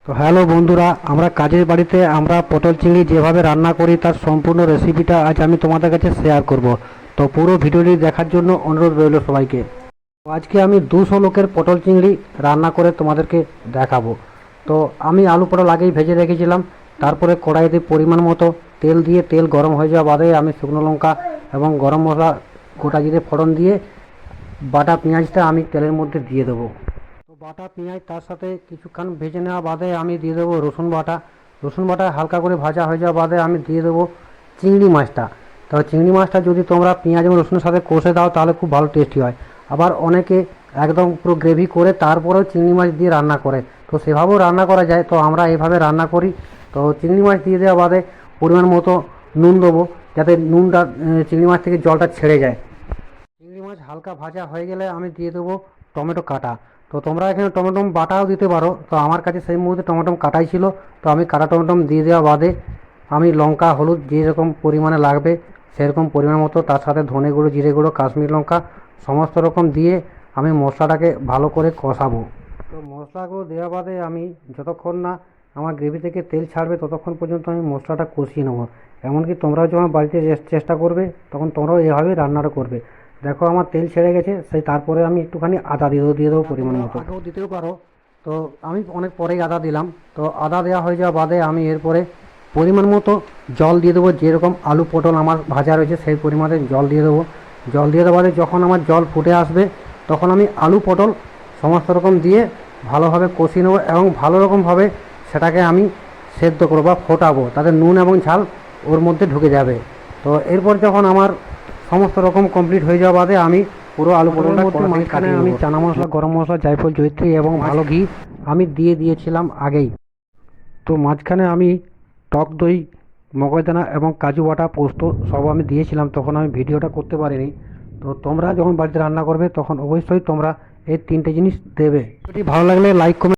তো হ্যালো বন্ধুরা, আমরা কাজের বাড়িতে আমরা পটল চিংড়ি যেভাবে রান্না করি তার সম্পূর্ণ রেসিপিটা আজ আমি তোমাদের কাছে শেয়ার করব। তো পুরো ভিডিওটি দেখার জন্য অনুরোধ রইল সবাইকে। তো আজকে আমি 200 লোকের পটল চিংড়ি রান্না করে তোমাদেরকে দেখাবো। তো আমি আলু পটল আগেই ভেজে রেখেছিলাম, তারপরে কড়াইতে পরিমাণ মতো তেল দিয়ে তেল গরম হয়ে যাওয়া বাদে আমি শুকনো লঙ্কা এবং গরম মশলা গোটা জিরে ফোড়ন দিয়ে বাটা পেঁয়াজটা আমি তেলের মধ্যে দিয়ে দেবো। তো বাটা পেঁয়াজ তার সাথে কিছুক্ষণ ভেজে নেওয়া বাদে আমি দিয়ে দেবো রসুন বাটা হালকা করে ভাজা হয়ে যাওয়া বাদে আমি দিয়ে দেবো চিংড়ি মাছটা। তো চিংড়ি মাছটা যদি তোমরা পেঁয়াজ এবং রসুনের সাথে কষে দাও তাহলে খুব ভালো টেস্টি হয়। আবার অনেকে একদম পুরো গ্রেভি করে তারপরেও চিংড়ি মাছ দিয়ে রান্না করে, তো সেভাবেও রান্না করা যায়। তো আমরা এভাবে রান্না করি। তো চিংড়ি মাছ দিয়ে দেওয়া বাদে পরিমাণ মতো নুন দেবো, যাতে নুনটা চিংড়ি মাছ থেকে জলটা ছেড়ে যায়। চিংড়ি মাছ হালকা ভাজা হয়ে গেলে আমি দিয়ে দেবো টমেটো কাটা। তো তোমরা এখানে টমেটো বাটাও দিতে পারো, তো আমার কাছে সেই মুহূর্তে টমেটো কাটাই ছিল। তো আমি কাটা টমেটো দিয়ে দেওয়া বাদে আমি লঙ্কা হলুদ যেরকম পরিমাণে লাগবে সেরকম পরিমাণ মতো, তার সাথে ধনে গুঁড়ো জিরে গুঁড়ো কাশ্মীর লঙ্কা সমস্ত রকম দিয়ে আমি মশলাটাকে ভালো করে কষাবো। তো মশলাগুলো দেওয়া বাদে আমি যতক্ষণ না আমার গ্রেভি থেকে তেল ছাড়বে ততক্ষণ পর্যন্ত আমি মশলাটা কষিয়ে নেবো। এমনকি তোমরাও যখন বাড়িতে চেষ্টা করবে তখন তোমরাও এভাবেই রান্নাটা করবে। দেখো আমার তেল ছেড়ে গেছে, সেই তারপরে আমি একটুখানি আদা দিয়ে দেবো পরিমাণ মতো। আগেও দিতেও পারো, তো আমি অনেক পরেই আদা দিলাম। তো আদা দেওয়া হয়ে যাওয়া বাদে আমি এরপরে পরিমাণ মতো জল দিয়ে দেবো। যেরকম আলু পটল আমার ভাজা রয়েছে সেই পরিমাণে জল দিয়ে দেবো। জল দিয়ে দেওয়া বাদে যখন আমার জল ফুটে আসবে তখন আমি আলু পটল সমস্ত রকম দিয়ে ভালোভাবে কষিয়ে নেবো এবং ভালো রকমভাবে সেটাকে আমি সেদ্ধ করবো বা ফোটাবো, তাতে নুন এবং ঝাল ওর মধ্যে ঢুকে যাবে। তো এরপর যখন আমার সমস্ত রকম কমপ্লিট হয়ে যাওয়া বাদে আমি পুরো আলু পটলটা মাঝখানে আমি চানা মশলা গরম মশলা জায়ফল জয়িত্রী এবং ভালো ঘি আমি দিয়ে দিয়েছিলাম আগেই। তো মাঝখানে আমি টক দই মগজদানা এবং কাজু বাটা পোস্ত সব আমি দিয়েছিলাম, তখন আমি ভিডিওটা করতে পারিনি। তো তোমরা যখন বাড়িতে রান্না করবে তখন অবশ্যই তোমরা এই 3টে জিনিস দেবে। যদি ভালো লাগলে লাইক কমেন্ট